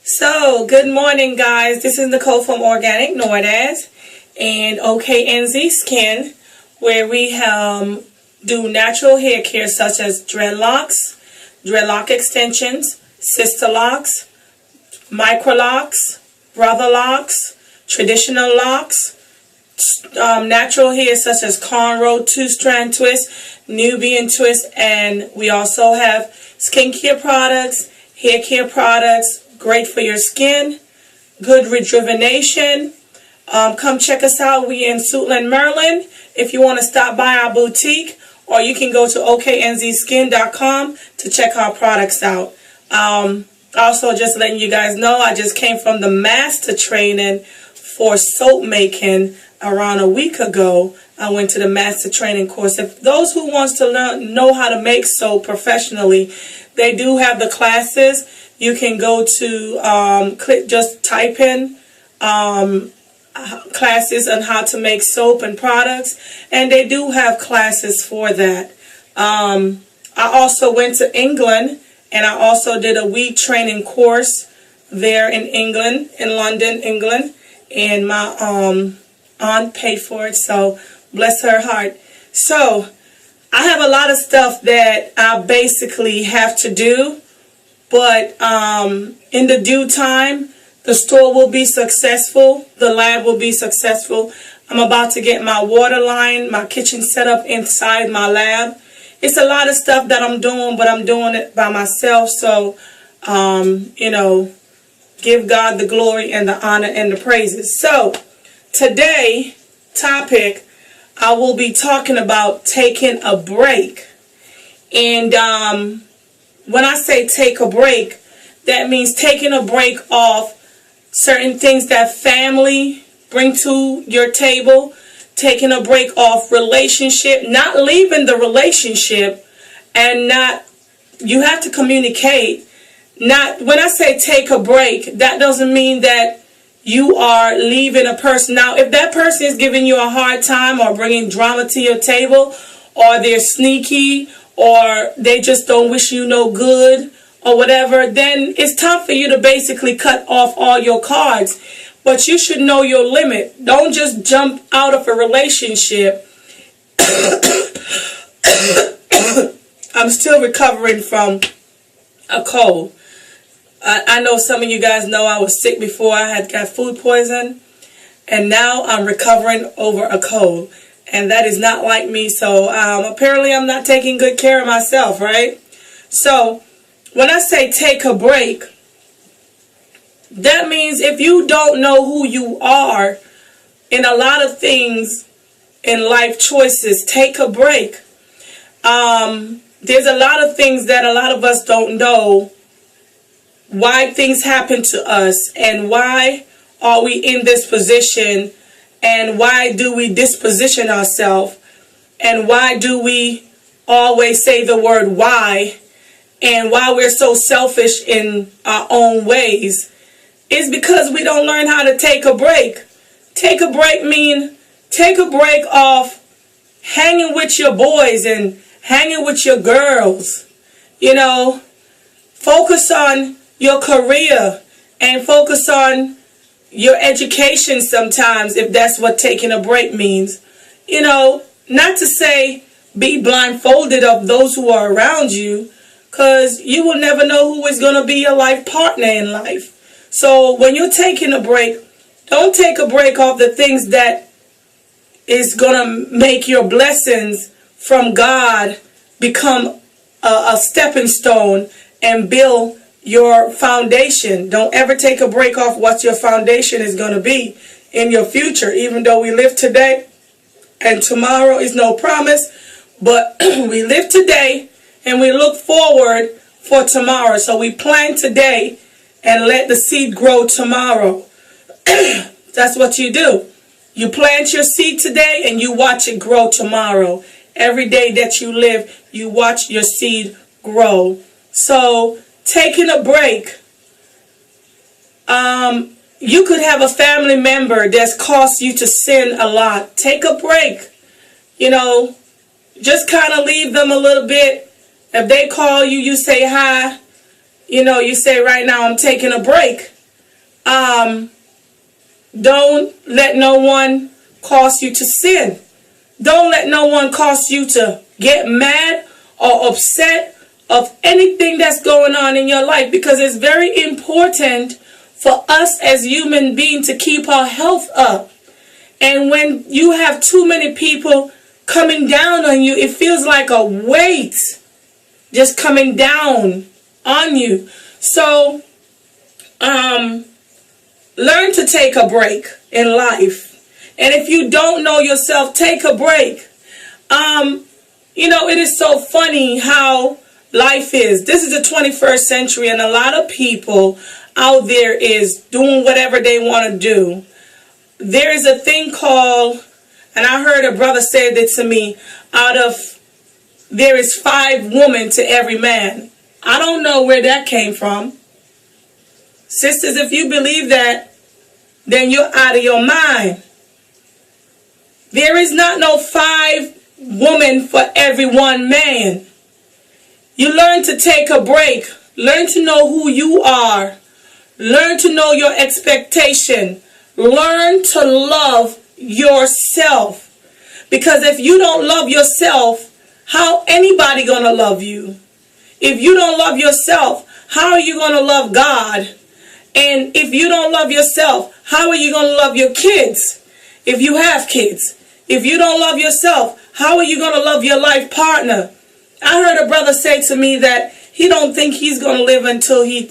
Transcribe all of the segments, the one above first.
So, good morning, guys. This is Nicole from Organic Nordaz and OKNZ Skin, where we do natural hair care such as dreadlocks, dreadlock extensions, sister locks, micro locks, brother locks, traditional locks, natural hair such as cornrow, two-strand twist, Nubian twist, and we also have skincare products, hair care products, great for your skin, good rejuvenation. Come check us out. We in Suitland, Maryland. If you want to stop by our boutique, or you can go to oknzskin.com to check our products out. Also, just letting you guys know, I just came from the master training for soap making around a week ago. I went to the master training course. If those who wants to know how to make soap professionally, they do have the classes. You can go to just type in classes on how to make soap and products, and they do have classes for that. I also went to England, and I also did a week training course there in England, in London, England, and my aunt paid for it, so bless her heart. So I have a lot of stuff that I basically have to do, but in the due time, the store will be successful. The lab will be successful. I'm about to get my water line, my kitchen set up inside my lab. It's a lot of stuff that I'm doing, but I'm doing it by myself. So, give God the glory and the honor and the praises. So, today, topic, I will be talking about taking a break. And when I say take a break, that means taking a break off certain things that family bring to your table, taking a break off relationship, not leaving the relationship, and you have to communicate. When I say take a break, that doesn't mean that you are leaving a person. Now, if that person is giving you a hard time or bringing drama to your table, or they're sneaky, or they just don't wish you no good, or whatever, then it's time for you to basically cut off all your cards. But you should know your limit. Don't just jump out of a relationship. I'm still recovering from a cold. I know some of you guys know I was sick before. I had got food poison, and now I'm recovering over a cold. And that is not like me, so apparently I'm not taking good care of myself, right? So, when I say take a break, that means if you don't know who you are in a lot of things in life choices, take a break. There's a lot of things that a lot of us don't know why things happen to us, and why are we in this position, and why do we disposition ourselves, and why do we always say the word why, and why we're so selfish in our own ways, is because we don't learn how to take a break. Take a break mean take a break off hanging with your boys and hanging with your girls. Focus on your career and focus on your education sometimes, if that's what taking a break means. Not to say be blindfolded of those who are around you, because you will never know who is going to be your life partner in life. So when you're taking a break, don't take a break off the things that is going to make your blessings from God become a stepping stone and build your foundation. Don't ever take a break off what your foundation is going to be in your future, even though we live today and tomorrow is no promise. But we live today and we look forward for tomorrow. So we plant today and let the seed grow tomorrow. That's what you do. You plant your seed today and you watch it grow tomorrow. Every day that you live, you watch your seed grow. So taking a break. You could have a family member that's caused you to sin a lot. Take a break. Just kind of leave them a little bit. If they call you, you say hi. You say, right now I'm taking a break. Don't let no one cause you to sin. Don't let no one cause you to get mad or upset of anything that's going on in your life, because it's very important for us as human beings to keep our health up. And when you have too many people coming down on you, it feels like a weight just coming down on you. So learn to take a break in life. And if you don't know yourself, take a break. It is so funny how life is. This is the 21st century, and a lot of people out there is doing whatever they want to do. There is a thing called, and I heard a brother say that to me, there is 5 women to every man. I don't know where that came from. Sisters, if you believe that, then you're out of your mind. There is not no 5 women for every 1 man. You learn to take a break. Learn to know who you are. Learn to know your expectation. Learn to love yourself. Because if you don't love yourself, how anybody gonna love you? If you don't love yourself, how are you gonna love God? And if you don't love yourself, how are you gonna love your kids? If you have kids. If you don't love yourself, how are you gonna love your life partner? I heard a brother say to me that he don't think he's going to live until he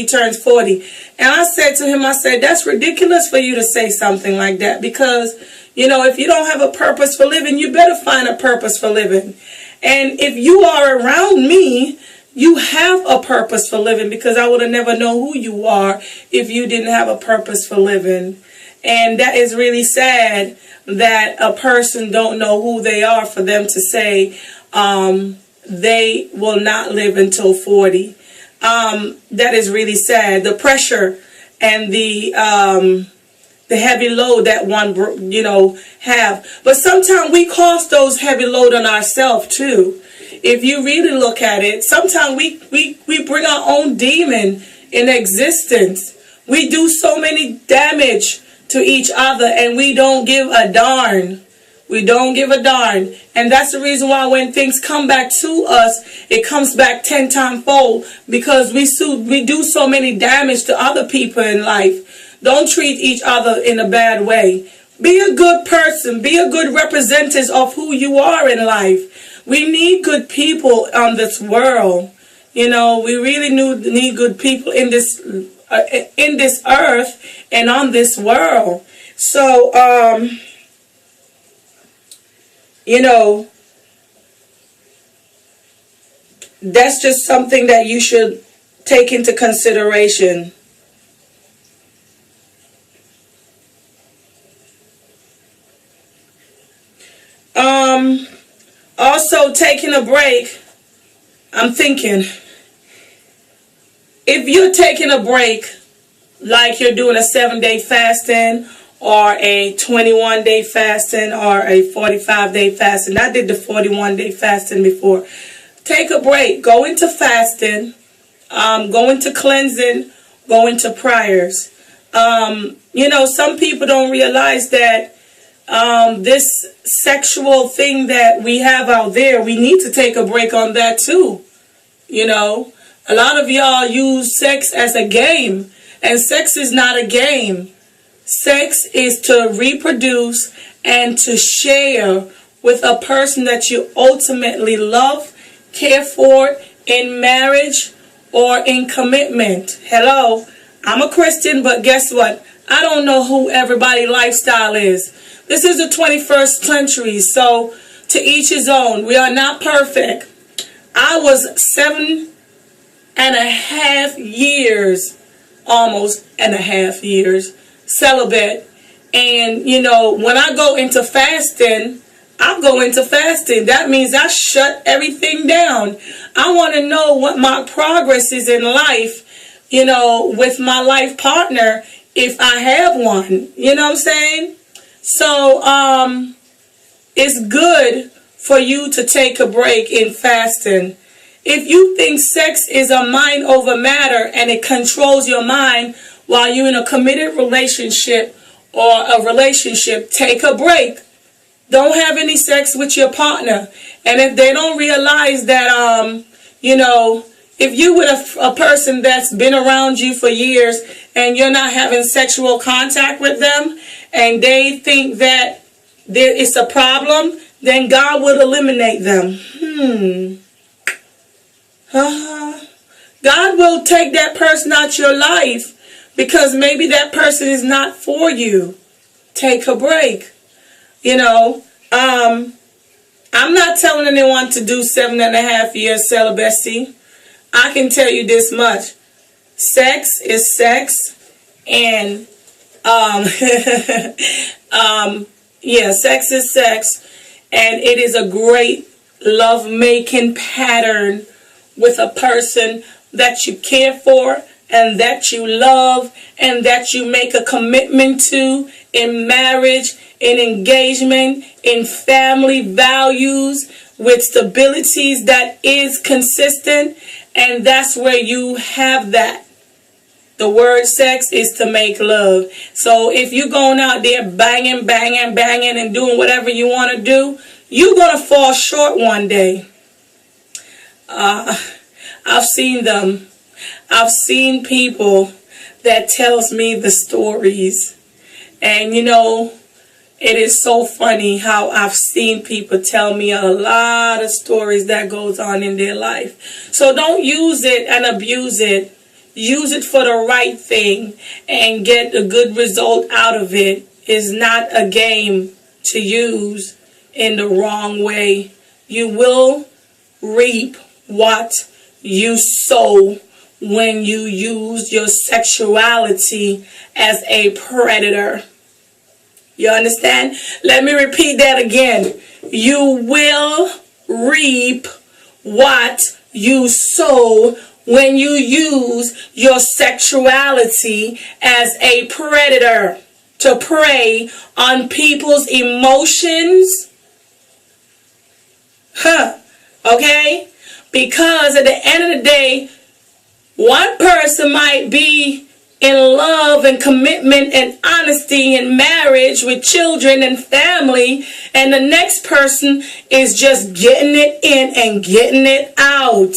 turns 40. And I said to him, I said, that's ridiculous for you to say something like that, because, if you don't have a purpose for living, you better find a purpose for living. And if you are around me, you have a purpose for living, because I would have never known who you are if you didn't have a purpose for living. And that is really sad that a person don't know who they are for them to say, they will not live until 40. That is really sad. The pressure and the heavy load that one, have. But sometimes we cause those heavy load on ourselves too. If you really look at it, sometimes we bring our own demon in existence. We do so many damage to each other, and we don't give a darn. We don't give a darn. And that's the reason why when things come back to us, it comes back 10 times fold, because we do so many damage to other people in life. Don't treat each other in a bad way. Be a good person. Be a good representative of who you are in life. We need good people on this world. We really need good people in this earth and on this world. So, that's just something that you should take into consideration. Also, taking a break, I'm thinking, if you're taking a break, like you're doing a 7-day fasting, or a 21-day fasting, or a 45-day fasting. I did the 41-day fasting before. Take a break. Go into fasting. Go into cleansing. Go into prayers. Some people don't realize that this sexual thing that we have out there, we need to take a break on that too. A lot of y'all use sex as a game, and sex is not a game. Sex is to reproduce and to share with a person that you ultimately love, care for in marriage or in commitment. Hello, I'm a Christian, but guess what? I don't know who everybody's lifestyle is. This is the 21st century, so to each his own. We are not perfect. I was 7.5 years, almost and a half years, celibate. And when I go into fasting, that means I shut everything down. I want to know what my progress is in life, with my life partner, if I have one. You know what I'm saying? So it's good for you to take a break in fasting. If you think sex is a mind over matter and it controls your mind, while you're in a committed relationship or a relationship, take a break. Don't have any sex with your partner. And if they don't realize that, if you with a person that's been around you for years and you're not having sexual contact with them and they think that it's a problem, then God will eliminate them. God will take that person out your life because maybe that person is not for you. Take a break. I'm not telling anyone to do 7.5 years celibacy. I can tell you this much. Sex is sex. And, sex is sex. And it is a great love-making pattern with a person that you care for and that you love and that you make a commitment to in marriage, in engagement, in family values, with stabilities that is consistent, and that's where you have that. The word sex is to make love. So if you're going out there banging, and doing whatever you want to do, you're going to fall short one day. I've seen them. I've seen people that tells me the stories. And it is so funny how I've seen people tell me a lot of stories that goes on in their life. So don't use it and abuse it. Use it for the right thing and get a good result out of it. It's not a game to use in the wrong way. You will reap what you sow when you use your sexuality as a predator. You understand? Let me repeat that again. You will reap what you sow when you use your sexuality as a predator to prey on people's emotions. Okay? Because at the end of the day, one person might be in love and commitment and honesty and marriage with children and family, and the next person is just getting it in and getting it out.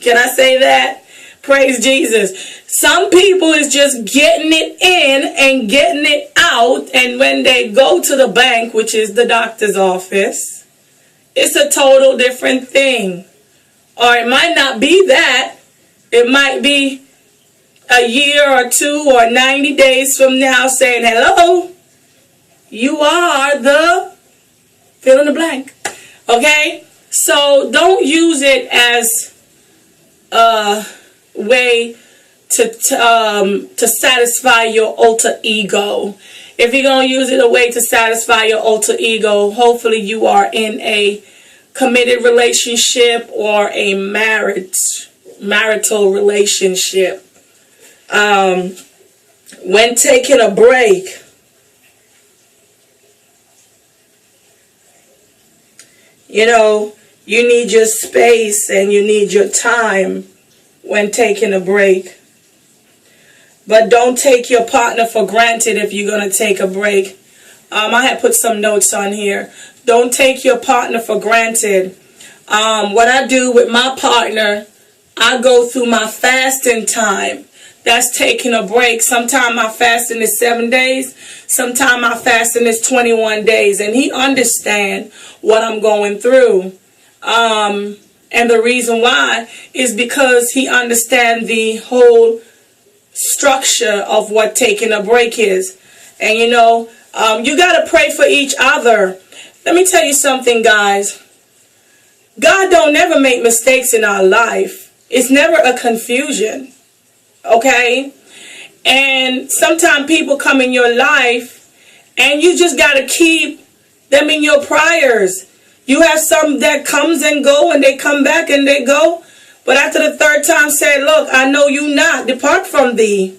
Can I say that? Praise Jesus. Some people is just getting it in and getting it out, and when they go to the bank, which is the doctor's office, it's a total different thing. Or it might not be that. It might be a year or two or 90 days from now saying, hello, you are the fill in the blank. Okay? So don't use it as a way to satisfy your alter ego. If you're going to use it a way to satisfy your alter ego, hopefully you are in a committed relationship or a marital relationship. When taking a break, you need your space and you need your time when taking a break. But don't take your partner for granted if you're going to take a break. I had put some notes on here. Don't take your partner for granted. What I do with my partner, I go through my fasting time. That's taking a break. Sometimes my fasting is 7 days. Sometimes my fasting is 21 days. And he understands what I'm going through. And the reason why is because he understands the whole structure of what taking a break is. And you got to pray for each other. Let me tell you something, guys. God don't never make mistakes in our life. It's never a confusion. Okay? And sometimes people come in your life and you just got to keep them in your prayers. You have some that comes and go and they come back and they go. But after the third time say, look, I know you not. Depart from thee.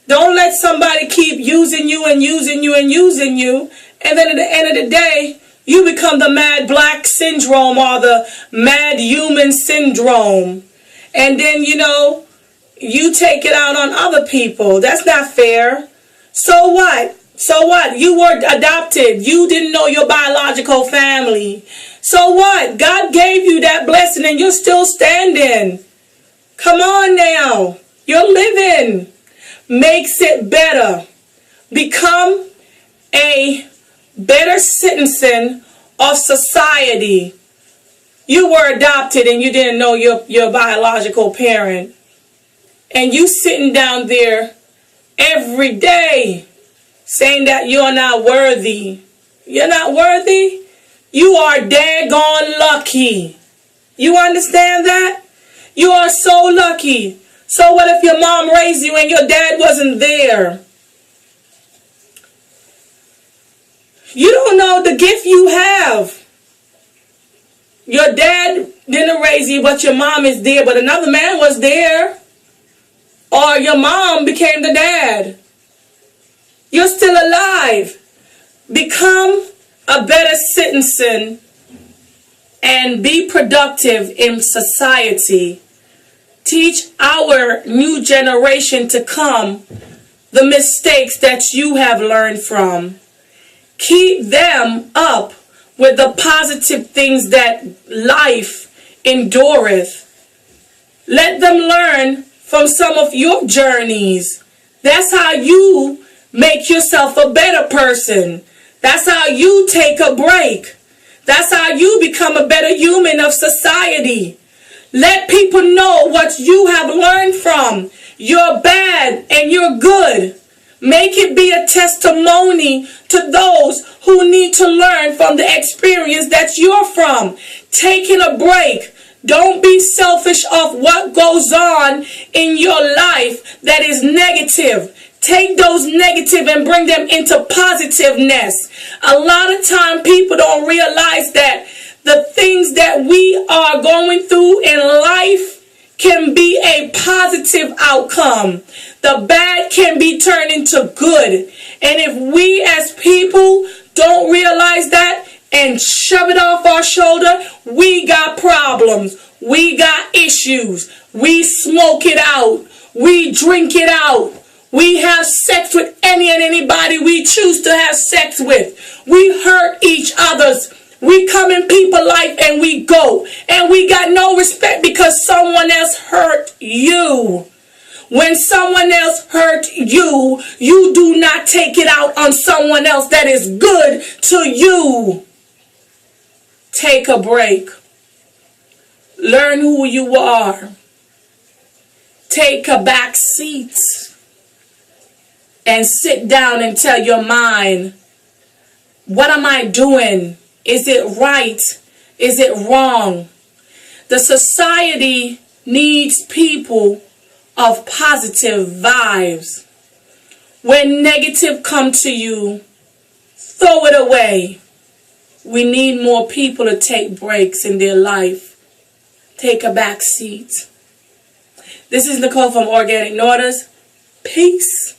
Don't let somebody keep using you and using you and using you. And then at the end of the day, you become the mad black syndrome or the mad human syndrome. And then, you take it out on other people. That's not fair. So what? So what? You were adopted. You didn't know your biological family. So what? God gave you that blessing and you're still standing. Come on now. You're living. Makes it better. Become a better citizen of society. You were adopted and you didn't know your biological parent. And you sitting down there every day saying that you're not worthy. You're not worthy? You are daggone lucky. You understand that? You are so lucky. So what if your mom raised you and your dad wasn't there? You don't know the gift you have. Your dad didn't raise you, but your mom is there, but another man was there. Or your mom became the dad. You're still alive. Become a better citizen and be productive in society. Teach our new generation to come the mistakes that you have learned from. Keep them up with the positive things that life endureth. Let them learn from some of your journeys. That's how you make yourself a better person. That's how you take a break. That's how you become a better human of society. Let people know what you have learned from. You're bad and you're good. Make it be a testimony to those who need to learn from the experience that you're from. Taking a break. Don't be selfish of what goes on in your life that is negative. Take those negative and bring them into positiveness. A lot of time people don't realize that the things that we are going through in life can be a positive outcome. The bad can be turned into good. And if we as people don't realize that and shove it off our shoulder, we got problems. We got issues. We smoke it out. We drink it out. We have sex with any and anybody we choose to have sex with. We hurt each other's. We come in people's life and we go. And we got no respect because someone else hurt you. When someone else hurt you, you do not take it out on someone else that is good to you. Take a break. Learn who you are. Take a back seat. And sit down and tell your mind, what am I doing? Is it right? Is it wrong? The society needs people of positive vibes. When negative come to you, throw it away. We need more people to take breaks in their life. Take a back seat. This is Nicole from Organic Noorders. Peace.